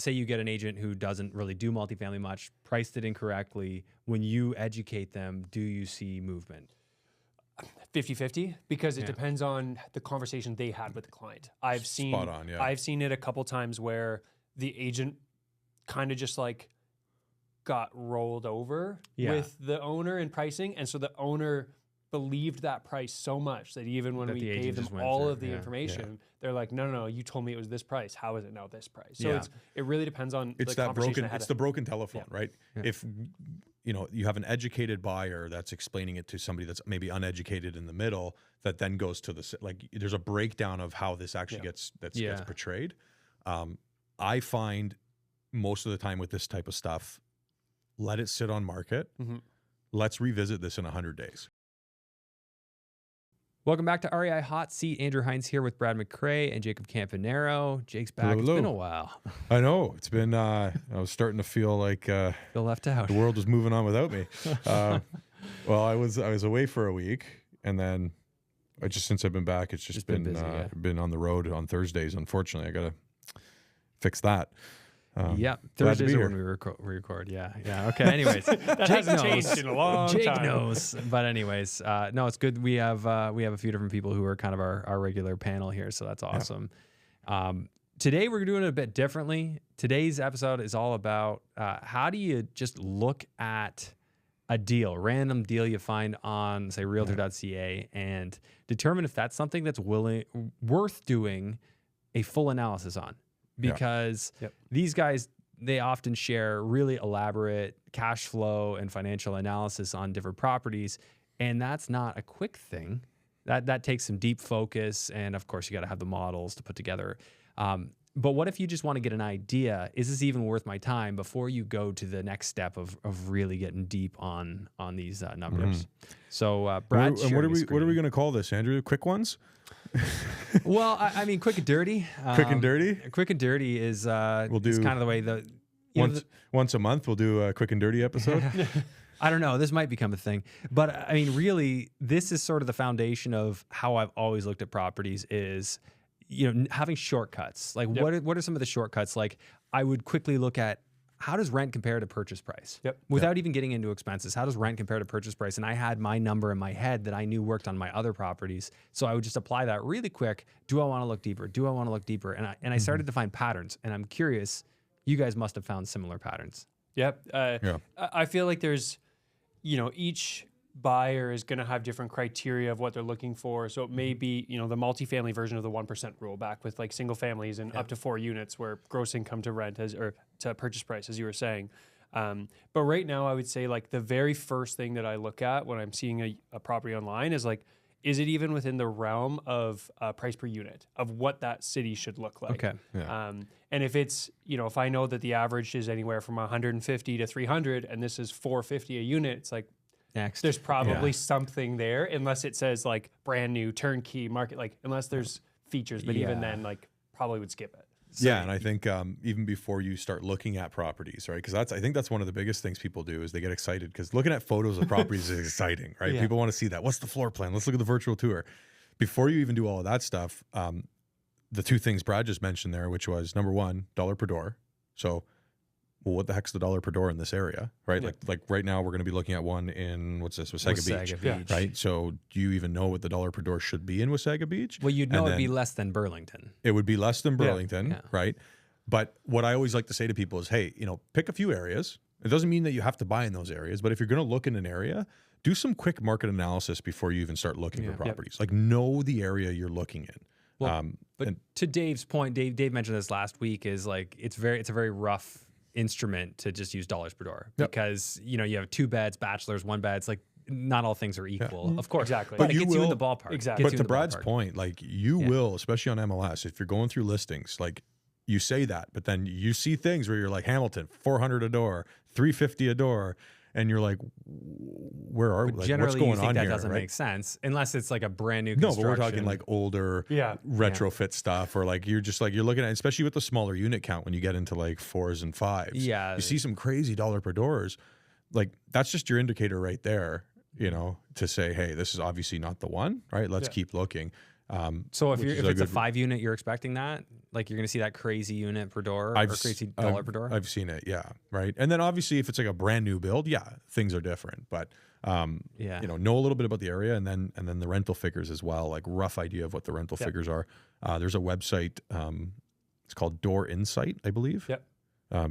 say you get an agent who doesn't really do multifamily much, priced it incorrectly. When you educate them, do you see movement? 50-50, because it depends on the conversation they had with the client. I've seen it a couple times where the agent kind of just like got rolled over with the owner in pricing. And so the owner believed that price so much that even when we gave them all of the information, they're like, no, you told me it was this price. How is it now this price? So it really depends on the conversation. It's the broken telephone, right? Yeah. If you have an educated buyer that's explaining it to somebody that's maybe uneducated in the middle, that then goes to there's a breakdown of how this actually gets portrayed. I find most of the time with this type of stuff, let it sit on market. Let's revisit this in 100 days. Welcome back to REI Hot Seat. Andrew Hines here with Brad McCrae and Jacob Campagnaro. Jake's back. Hello. It's been a while. I know. It's been, I was starting to feel like feel left out. The world was moving on without me. Well, I was away for a week, and then since I've been back, it's just been busy, been on the road on Thursdays. Unfortunately, I got to fix that. Thursdays are when we record. Yeah. Okay. Anyways, that hasn't changed in a long time. Jake knows. But anyways, no, it's good. We have a few different people who are kind of our regular panel here, so that's awesome. Today we're doing it a bit differently. Today's episode is all about how do you just look at a random deal you find on, say, Realtor.ca, and determine if that's something that's worth doing a full analysis on. Because these guys, they often share really elaborate cash flow and financial analysis on different properties. And that's not a quick thing. That takes some deep focus. And of course, you got to have the models to put together. But what if you just want to get an idea? Is this even worth my time before you go to the next step of really getting deep on these numbers? So, Brad, what are we going to call this, Andrew? Quick ones? Well, I mean, quick and dirty. Quick and dirty? Quick and dirty is kind of the way once a month we'll do a quick and dirty episode. I don't know. This might become a thing. But I mean, really, this is sort of the foundation of how I've always looked at properties is, having shortcuts. Like what are some of the shortcuts? Like I would quickly look at, how does rent compare to purchase price? Without even getting into expenses, how does rent compare to purchase price? And I had my number in my head that I knew worked on my other properties. So I would just apply that really quick. Do I want to look deeper? Do I want to look deeper? And I started to find patterns. And I'm curious, you guys must have found similar patterns. I feel like there's, each buyer is going to have different criteria of what they're looking for. So it may be, the multifamily version of the 1% rule back with like single families and up to 4 units where gross income to rent or to purchase price, as you were saying. But right now I would say like the very first thing that I look at when I'm seeing a property online is like, is it even within the realm of price per unit of what that city should look like? Okay. And if it's, if I know that the average is anywhere from 150 to 300 and this is 450 a unit, it's like, next. There's probably something there, unless it says like brand new turnkey market, like unless there's features, but even then, like probably would skip it. So, and I think even before you start looking at properties, right? Because I think that's one of the biggest things people do is they get excited because looking at photos of properties is exciting, right? People want to see that. What's the floor plan? Let's look at the virtual tour. Before you even do all of that stuff, the two things Brad just mentioned there, which was number one, dollar per door. So, well, what the heck's the dollar per door in this area, right? Like right now we're going to be looking at one in, Wasaga Beach, right? So do you even know what the dollar per door should be in Wasaga Beach? Well, you'd know it'd be less than Burlington. It would be less than Burlington, right? But what I always like to say to people is, hey, pick a few areas. It doesn't mean that you have to buy in those areas, but if you're going to look in an area, do some quick market analysis before you even start looking for properties. Like know the area you're looking in. Well, but to Dave's point, Dave mentioned this last week, is like it's a very rough instrument to just use dollars per door because you have 2 beds, bachelors, 1 bed. It's like not all things are equal, of course. Exactly. But it gets you in the ballpark. Exactly. But to Brad's point, like you will, especially on MLS, if you're going through listings, like you say that, but then you see things where you're like Hamilton, 400 a door, 350 a door. And you're like, where are we? Like, generally, what's going you think on that here? doesn't right? make sense unless it's like a brand new No, construction. but we're talking like older retrofit stuff, or like you're looking at, especially with the smaller unit count when you get into like 4s and 5s. Yeah, you see some crazy dollar per doors. Like that's just your indicator right there, to say, hey, this is obviously not the one, right? Let's keep looking. So if it's a 5 unit, you're expecting that? Like you're going to see that crazy unit per door or crazy dollar per door? I've seen it, yeah, right. And then obviously if it's like a brand new build, yeah, things are different. But know a little bit about the area and then the rental figures as well, like rough idea of what the rental figures are. There's a website, it's called Door Insight, I believe. Yep.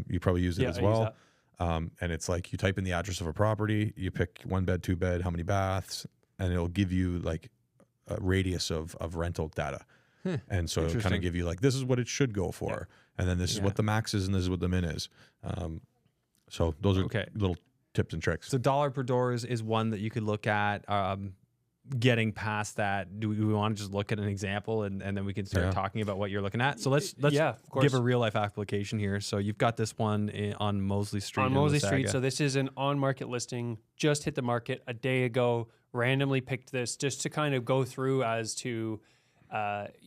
You probably use it as well. And it's like you type in the address of a property, you pick 1 bed, 2 bed, how many baths, and it'll give you like a radius of rental data. And so it'll kind of give you like, this is what it should go for. And then this is what the max is and this is what the min is. So those are little tips and tricks. So dollar per door is one that you could look at. Getting past that, do we want to just look at an example and then we can start talking about what you're looking at? So let's give a real life application here. So you've got this one on Mosley Street. On Mosley Street. So this is an on market listing, just hit the market a day ago, randomly picked this just to kind of go through as to,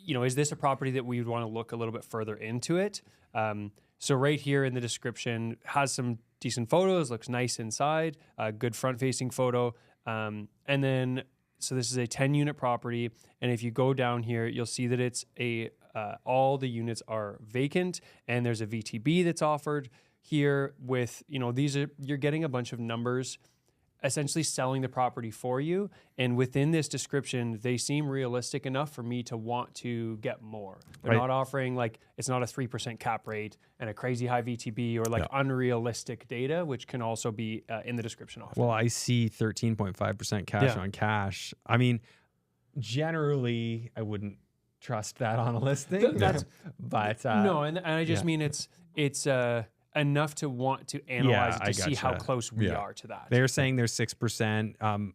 is this a property that we would want to look a little bit further into it? So right here in the description has some decent photos, looks nice inside, a good front facing photo. And then, so this is a 10 unit property. And if you go down here, you'll see that it's all the units are vacant and there's a VTB that's offered here with, you're getting a bunch of numbers essentially selling the property for you. And within this description, they seem realistic enough for me to want to get more. They're not offering it's not a 3% cap rate and a crazy high VTB or unrealistic data, which can also be in the description often. Well, I see 13.5% cash on cash. I mean, generally, I wouldn't trust that on a listing. But no, and I just mean it's enough to want to analyze it to see how close we are to that. They're saying they're 6%.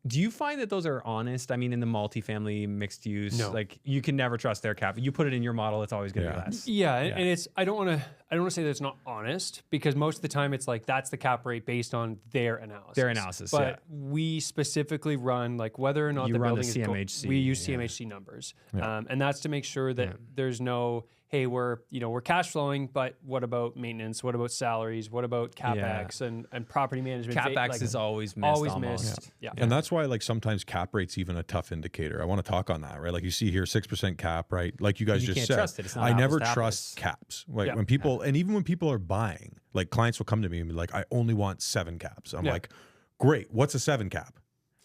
Do you find that those are honest? I mean, in the multifamily mixed use, you can never trust their cap. You put it in your model, it's always going to be less. Yeah, and it's I don't want to say that it's not honest because most of the time it's that's the cap rate based on their analysis. But we specifically run whether or not the building is CMHC. We use CMHC numbers, and that's to make sure that there's no. Hey, we're cash flowing, but what about maintenance? What about salaries? What about CapEx and property management? CapEx is always missed. Yeah. And that's why sometimes cap rate's even a tough indicator. I want to talk on that, right? Like you see here, 6% cap, right? Like you guys just can't said, trust it. It's not I never apples to trust caps. Like when people, and even when people are buying, clients will come to me and be like, I only want 7 caps. I'm like, great. What's a 7 cap?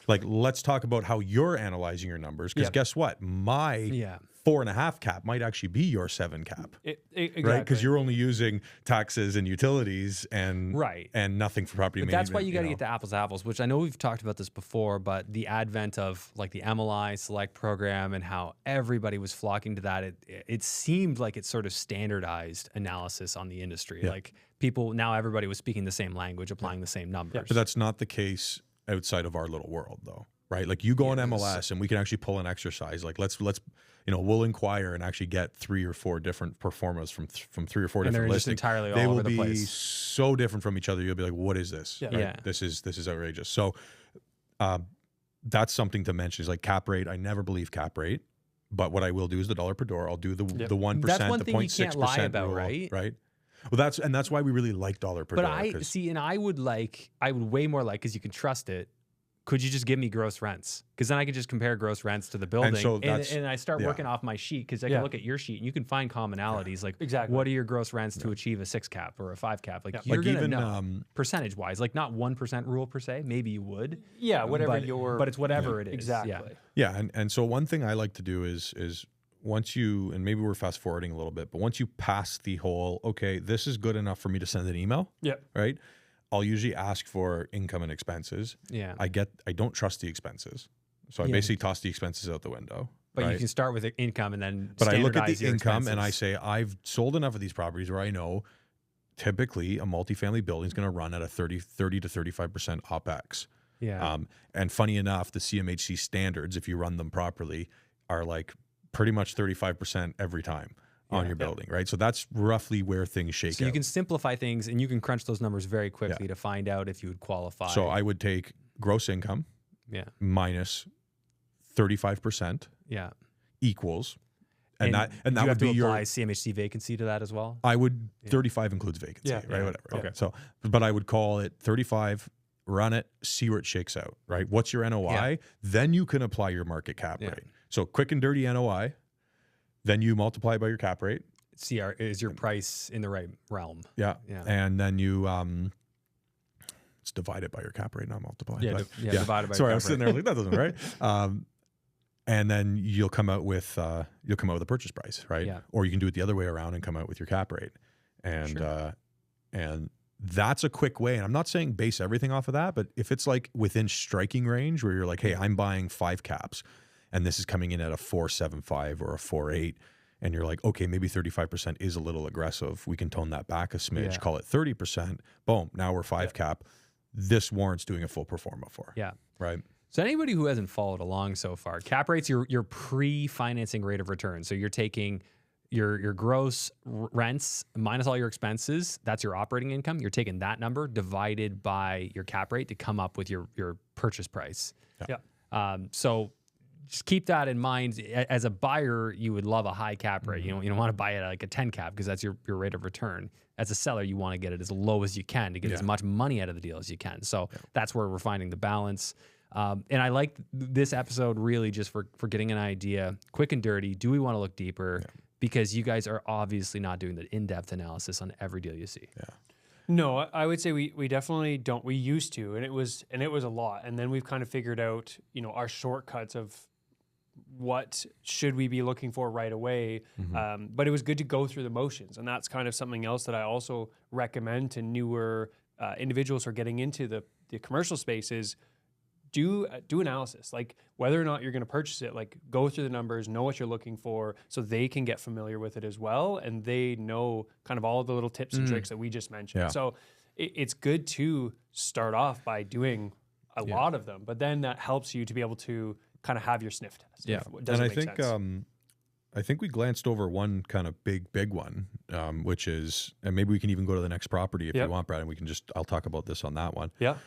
Let's talk about how you're analyzing your numbers. Because guess what? My 4.5 cap might actually be your 7 cap, exactly. right? Because you're only using taxes and utilities and nothing for property management. That's why you got to get to apples, which I know we've talked about this before, but the advent of the MLI Select program and how everybody was flocking to that, it seemed like it sort of standardized analysis on the industry. Now everybody was speaking the same language, applying the same numbers. But that's not the case outside of our little world, though, right? You go on MLS and we can actually pull an exercise. Let's we'll inquire and actually get 3 or 4 different performers from 3 or 4 different listings. Entirely they all will over the be place. so different from each other. You'll be like, what is this? Right? This is outrageous. So that's something to mention. Is cap rate. I never believe cap rate, but what I will do is the dollar per door. I'll do the 1%, that's one the thing 0.6% you can't lie about, rule, right? Right. Well, that's why we really like dollar per door. But I would way more because you can trust it. Could you just give me gross rents? Because then I could just compare gross rents to the building. And, so and I start working off my sheet because I can look at your sheet and you can find commonalities. Exactly. What are your gross rents to achieve a 6 cap or a 5 cap? You're going to know percentage wise, not 1% rule per se. Maybe you would. Yeah, whatever but it's whatever it is. Exactly. Yeah. And so one thing I like to do is once you, and maybe we're fast forwarding a little bit, but once you pass the whole, okay, this is good enough for me to send an email. Yeah. Right. I'll usually ask for income and expenses. Yeah. I don't trust the expenses. So I basically toss the expenses out the window. But you can start with income and then But I look at the income expenses. and I say, I've sold enough of these properties where I know typically a multifamily building is going to run at a 30 to 35% OPEX. Yeah. And funny enough, the CMHC standards, if you run them properly, are pretty much 35% every time on your building, right? So that's roughly where things shake out. So you can simplify things and you can crunch those numbers very quickly to find out if you would qualify. So I would take gross income minus 35% equals, and that would be your CMHC vacancy to that as well. I would 35 includes vacancy, right? Whatever. Okay. So, but I would call it 35. Run it, see where it shakes out, right? What's your NOI? Then you can apply your market cap rate. So quick and dirty NOI, then you multiply by your cap rate. Is your price in the right realm? Yeah. Yeah. And then you, it's divided by your cap rate, not multiplied. Yeah, but, divided by Sorry, your I was sitting there like, that doesn't right. And then you'll come out with a purchase price, right? Yeah. Or you can do it the other way around and come out with your cap rate. And and that's a quick way. And I'm not saying base everything off of that, but if it's like within striking range where you're like, hey, I'm buying 5 caps and this is coming in at a 4.75 or a 4.8, and you're like, okay, maybe 35% is a little aggressive. We can tone that back a smidge, call it 30%. Boom, now we're 5 cap. This warrants doing a full pro forma for. Yeah. Right. So anybody who hasn't followed along so far, cap rate's your pre-financing rate of return. So you're taking your gross rents minus all your expenses. That's your operating income. You're taking that number divided by your cap rate to come up with your purchase price. Yeah. So just keep that in mind. As a buyer, you would love a high cap rate. You don't want to buy it at like a 10 cap because that's your rate of return. As a seller, you want to get it as low as you can to get as much money out of the deal as you can. So that's where we're finding the balance. And I like this episode really just for getting an idea, quick and dirty. Do we want to look deeper? Yeah. Because you guys are obviously not doing the in-depth analysis on every deal you see. Yeah. No, I would say we definitely don't. We used to, and it was a lot. And then we've kind of figured out, our shortcuts of what should we be looking for right away. But it was good to go through the motions, and that's kind of something else that I also recommend to newer individuals who are getting into the commercial spaces. Do analysis, like whether or not you're going to purchase it, like go through the numbers, know what you're looking for so they can get familiar with it as well. And they know kind of all of the little tips and tricks that we just mentioned. Yeah. So it's good to start off by doing a lot of them, but then that helps you to be able to kind of have your sniff test. Yeah. And I think we glanced over one kind of big one, which is, and maybe we can even go to the next property if you want, Brad, and we can I'll talk about this on that one. Yeah.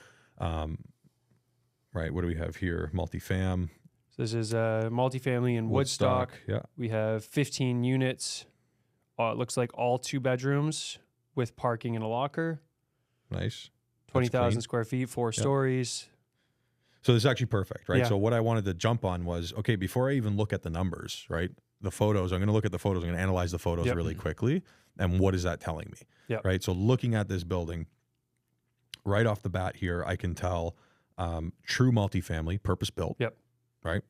Right, what do we have here? Multifam. So this is a multifamily in Woodstock. Yeah. We have 15 units. It looks like all 2 bedrooms with parking and a locker. Nice. 20,000 square feet, 4 stories. So this is actually perfect, right? Yeah. So what I wanted to jump on was, okay, before I even look at the numbers, right? The photos, I'm going to look at the photos. I'm going to analyze the photos really quickly. And what is that telling me? Right? So looking at this building, right off the bat here, I can tell true multifamily, purpose built. Yep. Right.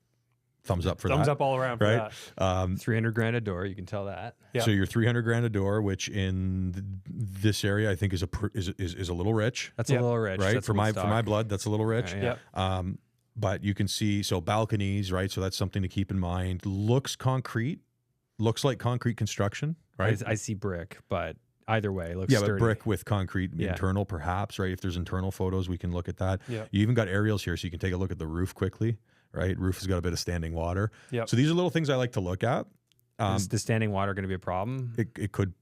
Thumbs up for that. Thumbs up all around for right? that. $300,000 a door. You can tell that. Yep. So you're $300,000 a door, which in this area I think is a little rich. That's a little rich, right? That's for my blood, that's a little rich. Yeah. But you can see balconies, right? So that's something to keep in mind. Looks like concrete construction, right? I see brick, but either way, it looks but sturdy. brick with concrete internal, perhaps, right? If there's internal photos, we can look at that. Yeah. You even got aerials here, so you can take a look at the roof quickly, right? Roof has got a bit of standing water. Yep. So these are little things I like to look at. Is the standing water going to be a problem? It could,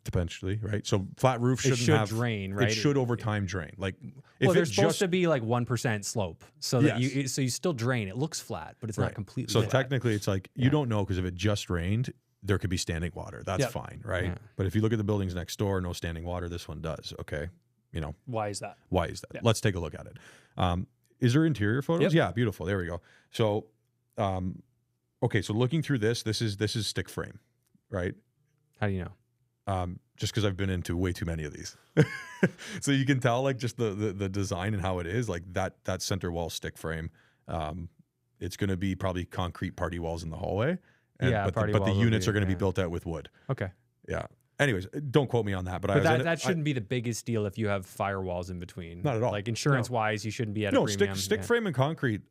potentially, right? So flat roof should have drain, right? It should over time drain. Like if there's supposed to be like 1% slope, so that you still drain. It looks flat, but it's not completely. So flat. technically, it's like you don't know because if it just rained, there could be standing water. That's fine, right? Yeah. But if you look at the buildings next door, no standing water. This one does. Okay, why is that? Yeah. Let's take a look at it. Is there interior photos? Yep. Yeah, beautiful. There we go. So, okay. So looking through this is stick frame, right? How do you know? Just because I've been into way too many of these, so you can tell like just the design and how it is. Like that center wall stick frame. It's going to be probably concrete party walls in the hallway. But the units are going to be built out with wood. Okay. Yeah. Anyways, don't quote me on that. But that shouldn't be the biggest deal if you have firewalls in between. Not at all. Like insurance-wise, you shouldn't be at a premium. Stick frame and concrete,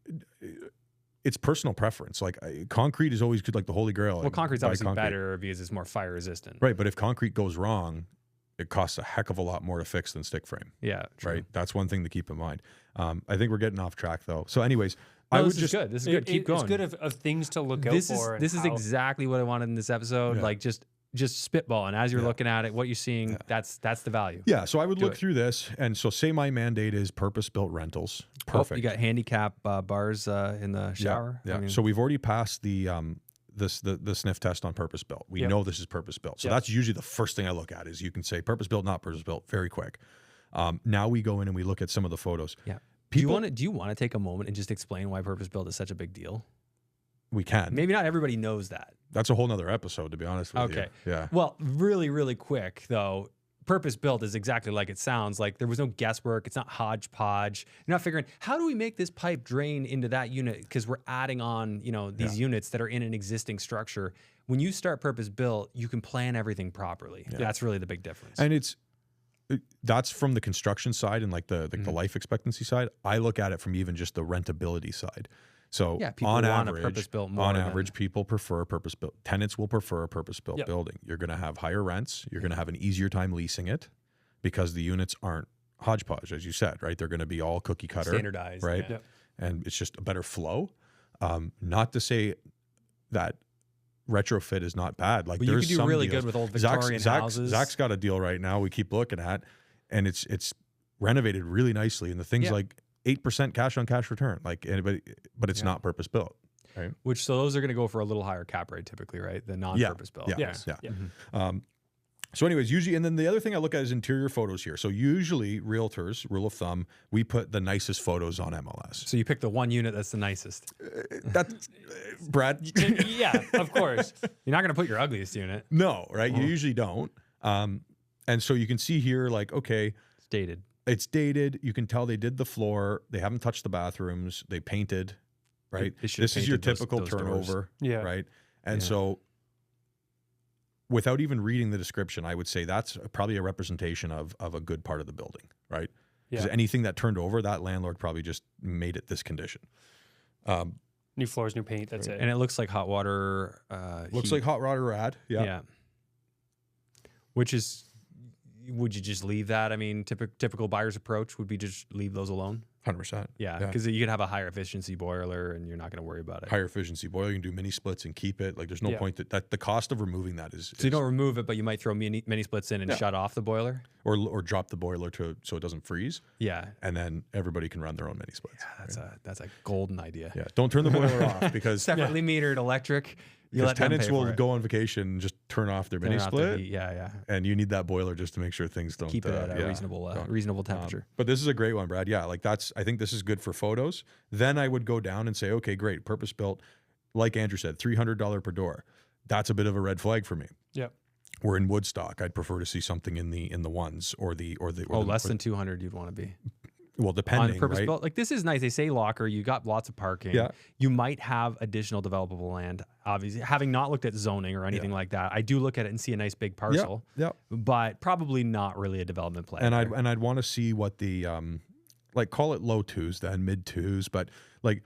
it's personal preference. Like concrete is always good, like the holy grail. Well, concrete's obviously better because it's more fire resistant. Right, but if concrete goes wrong, it costs a heck of a lot more to fix than stick frame. Yeah, true. Right? That's one thing to keep in mind. I think we're getting off track though. So anyways, this is good. This is good. Keep going. It's good of things to look out for. This is exactly what I wanted in this episode. Yeah. Like just spitballing as you're looking at it, what you're seeing. Yeah. That's the value. Yeah. So I would look through this, and so say my mandate is purpose-built rentals. Perfect. You got handicap bars in the shower. Yeah. So we've already passed the sniff test on purpose-built. We know this is purpose-built. So that's usually the first thing I look at is you can say purpose-built, not purpose-built, very quick. Now we go in and we look at some of the photos. Yeah. Do you want to take a moment and just explain why purpose built is such a big deal? We can. Maybe not everybody knows that. That's a whole nother episode, to be honest with you. Okay. Yeah. Well, really, really quick though. Purpose built is exactly like it sounds. Like there was no guesswork. It's not hodgepodge. You're not figuring how do we make this pipe drain into that unit because we're adding on, these units that are in an existing structure. When you start purpose built, you can plan everything properly. Yeah. That's really the big difference. And that's from the construction side and like the life expectancy side. I look at it from even just the rentability side. So people on want average, a purpose-built more people prefer a purpose-built. Tenants will prefer a purpose-built building. You're going to have higher rents. You're going to have an easier time leasing it because the units aren't hodgepodge, as you said, right? They're going to be all cookie cutter, standardized, right? Yeah. And it's just a better flow. Not to say that retrofit is not bad. Like but there's you could do really deals. good with old Victorian houses. Zach's got a deal right now. We keep looking at, and it's renovated really nicely, and the thing's like 8% cash on cash return, like anybody, but it's not purpose built, right? So those are going to go for a little higher cap rate typically, right? The non-purpose built. Yeah. So anyways, usually, and then the other thing I look at is interior photos here. So usually realtors, rule of thumb, we put the nicest photos on MLS. So you pick the one unit that's the nicest. That's Brad. Yeah, of course. You're not going to put your ugliest unit. No, right? You usually don't. And so you can see here, like, okay, it's dated. You can tell they did the floor. They haven't touched the bathrooms. They painted, right? This is your typical turnover, right? And so without even reading the description, I would say that's probably a representation of a good part of the building, right? Because anything that turned over, that landlord probably just made it this condition. New floors, new paint, that's it. And it looks like hot water. Looks like hot water rad, yeah. Which is... Would you just leave that? I mean, typical buyer's approach would be just leave those alone. 100%. Yeah, because you could have a higher efficiency boiler and you're not going to worry about it. Higher efficiency boiler, you can do mini splits and keep it. Like there's no point that the cost of removing that is. So you don't remove it, but you might throw mini splits in and shut off the boiler, or drop the boiler so it doesn't freeze. Yeah, and then everybody can run their own mini splits. Yeah, that's a golden idea. Yeah, don't turn the boiler off because separately metered electric. Because tenants will go on vacation and just think off their mini split. Yeah. And you need that boiler just to make sure things don't keep it at a reasonable temperature. But this is a great one, Brad. Yeah, like I think this is good for photos. Then I would go down and say, okay, great, purpose built. Like Andrew said, $300 per door. That's a bit of a red flag for me. Yeah. We're in Woodstock. I'd prefer to see something in the ones or less than 200 you'd want to be. Well, depending, on purpose right? built. Like this is nice. They say locker. You got lots of parking. Yeah. You might have additional developable land. Obviously, having not looked at zoning or anything like that, I do look at it and see a nice big parcel. Yeah. But probably not really a development play. And I'd want to see what the like call it low twos, then mid twos, but like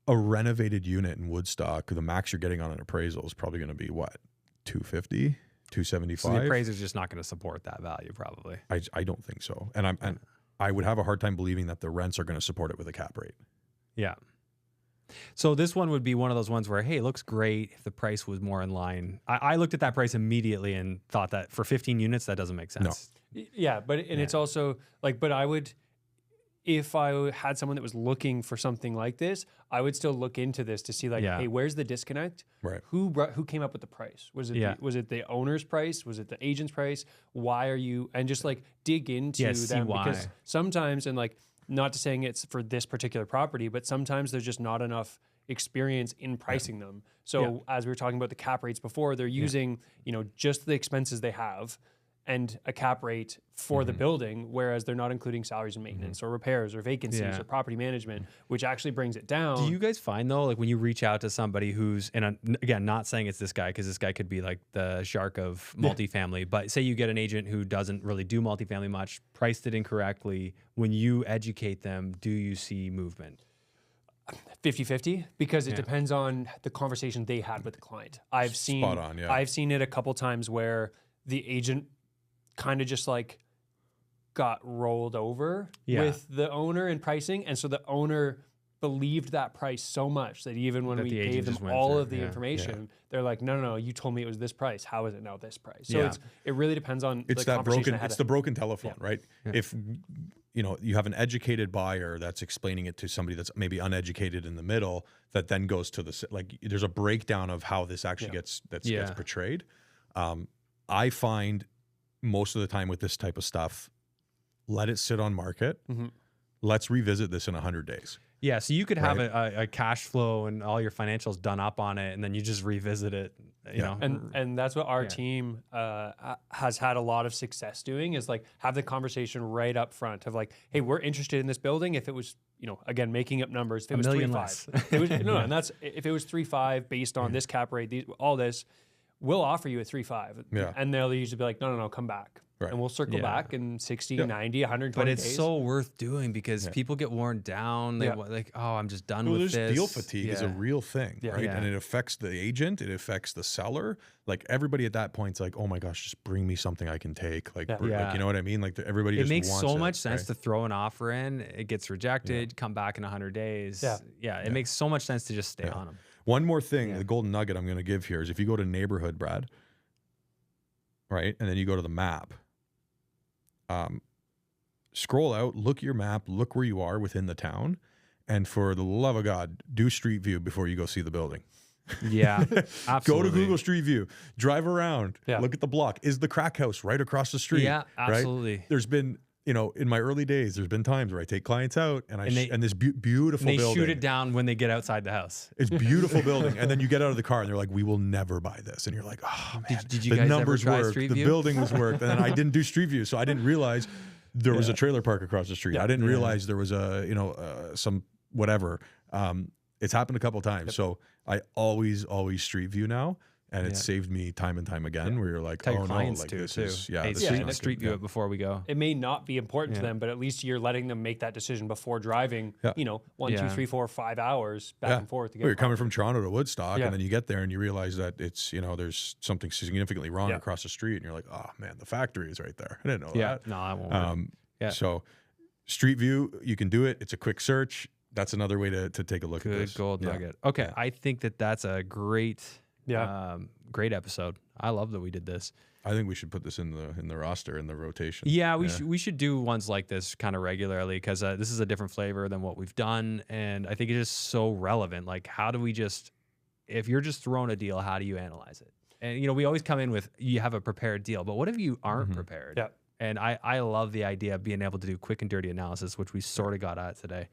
a renovated unit in Woodstock, the max you're getting on an appraisal is probably going to be what, 250, 275. So the appraiser's just not going to support that value, probably. I don't think so. And I would have a hard time believing that the rents are going to support it with a cap rate. Yeah. So this one would be one of those ones where, hey, it looks great if the price was more in line. I looked at that price immediately and thought that for 15 units, that doesn't make sense. No. Yeah, but it's also like, but I would, if I had someone that was looking for something like this, I would still look into this to see like, hey, where's the disconnect? Right. Who came up with the price? Was it the owner's price? Was it the agent's price? Why are you, and just like dig into them because sometimes, and like, not to saying it's for this particular property, but sometimes there's just not enough experience in pricing them. So as we were talking about the cap rates before, they're using, just the expenses they have and a cap rate for the building, whereas they're not including salaries and maintenance or repairs or vacancies or property management, which actually brings it down. Do you guys find though, like when you reach out to somebody who's, and again, not saying it's this guy, because this guy could be like the shark of multifamily, but say you get an agent who doesn't really do multifamily much, priced it incorrectly, when you educate them, do you see movement? 50-50, because it depends on the conversation they had with the client. I've seen it a couple times where the agent kind of just like got rolled over with the owner in pricing. And so the owner believed that price so much that even when we gave them all of the information, they're like, no, you told me it was this price. How is it now this price? So it really depends on the broken telephone, right? Yeah. If you have an educated buyer that's explaining it to somebody that's maybe uneducated in the middle, that then goes to there's a breakdown of how this actually gets portrayed. I find most of the time with this type of stuff, let it sit on market. Let's revisit this in 100 days. Yeah, so you could have Right. a cash flow and all your financials done up on it, and then you just revisit it. You know, And that's what our team has had a lot of success doing, is like have the conversation right up front of like, hey, we're interested in this building. If it was, you know, again, making up numbers, if it was million 3.5, less. it was, no, and that's if it was 3.5 based on this cap rate, all this, we'll offer you a 3.5. Yeah. And they'll usually be like, no, come back. Right. And we'll circle back in 60, 90, 120 but it's days. so worth doing because people get worn down. They like, oh, I'm just done with this. Deal fatigue is a real thing, right? Yeah. And it affects the agent, it affects the seller. Like everybody at that point's like, oh my gosh, just bring me something I can take. Like, like you know what I mean? Like everybody. It just makes wants so much sense right? to throw an offer in. It gets rejected. Come back in 100 days. It makes so much sense to just stay on them. One more thing, the golden nugget I'm going to give here is if you go to neighborhood, Brad, right, and then you go to the map. Scroll out, look at your map, look where you are within the town, and for the love of God, do Street View before you go see the building. Yeah, absolutely. Go to Google Street View, drive around, look at the block. Is the crack house right across the street? Yeah, absolutely. Right? There's been, you know, in my early days, there's been times where I take clients out and this beautiful they building. shoot it down when they get outside the house. It's beautiful building, and then you get out of the car and they're like, "We will never buy this," and you're like, "Oh man, did you the guys numbers ever try worked, Street the View?" building was worked," and then I didn't do Street View, so I didn't realize there was a trailer park across the street. I didn't realize there was a some whatever. It's happened a couple times, so I always Street View now. And it saved me time and time again where you're like, Tell your oh no, clients like too, this too. is, Hey, this is not Street good. View it before we go. It may not be important to them, but at least you're letting them make that decision before driving, you know, 1, 2, 3, 4, 5 hours back and forth. To get you're coming from Toronto to Woodstock, and then you get there and you realize that it's, you know, there's something significantly wrong across the street, and you're like, oh man, the factory is right there. I didn't know that. No, I won't. So Street View, you can do it. It's a quick search. That's another way to take a look at this. Good gold nugget. Okay, I think that's a great, great episode. I love that we did this. I think we should put this in the roster, in the rotation. Yeah, we should do ones like this kind of regularly because this is a different flavor than what we've done, and I think it is so relevant. Like, how do we if you're just throwing a deal, how do you analyze it? And you know, we always come in with you have a prepared deal, but what if you aren't prepared? Yeah. And I love the idea of being able to do quick and dirty analysis, which we sort of got at today.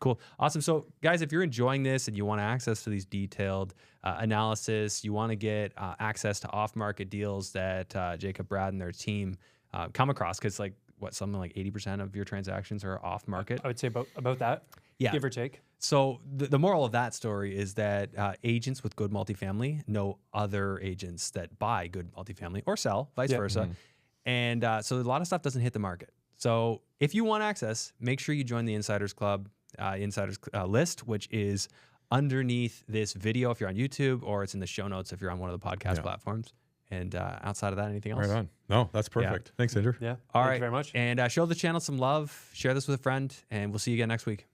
Cool. Awesome. So guys, if you're enjoying this and you want access to these detailed analysis, you want to get access to off-market deals that Jacob, Brad, and their team come across, because like something like 80% of your transactions are off-market. I would say about that, give or take. So the moral of that story is that agents with good multifamily know other agents that buy good multifamily or sell, vice versa. And so a lot of stuff doesn't hit the market. So if you want access, make sure you join the Insiders Club, list, which is underneath this video if you're on YouTube, or it's in the show notes if you're on one of the podcast platforms. And outside of that, anything else? Right on. No, that's perfect. Thanks, Andrew. Yeah. All Thank right. you very much. And show the channel some love. Share this with a friend, and we'll see you again next week.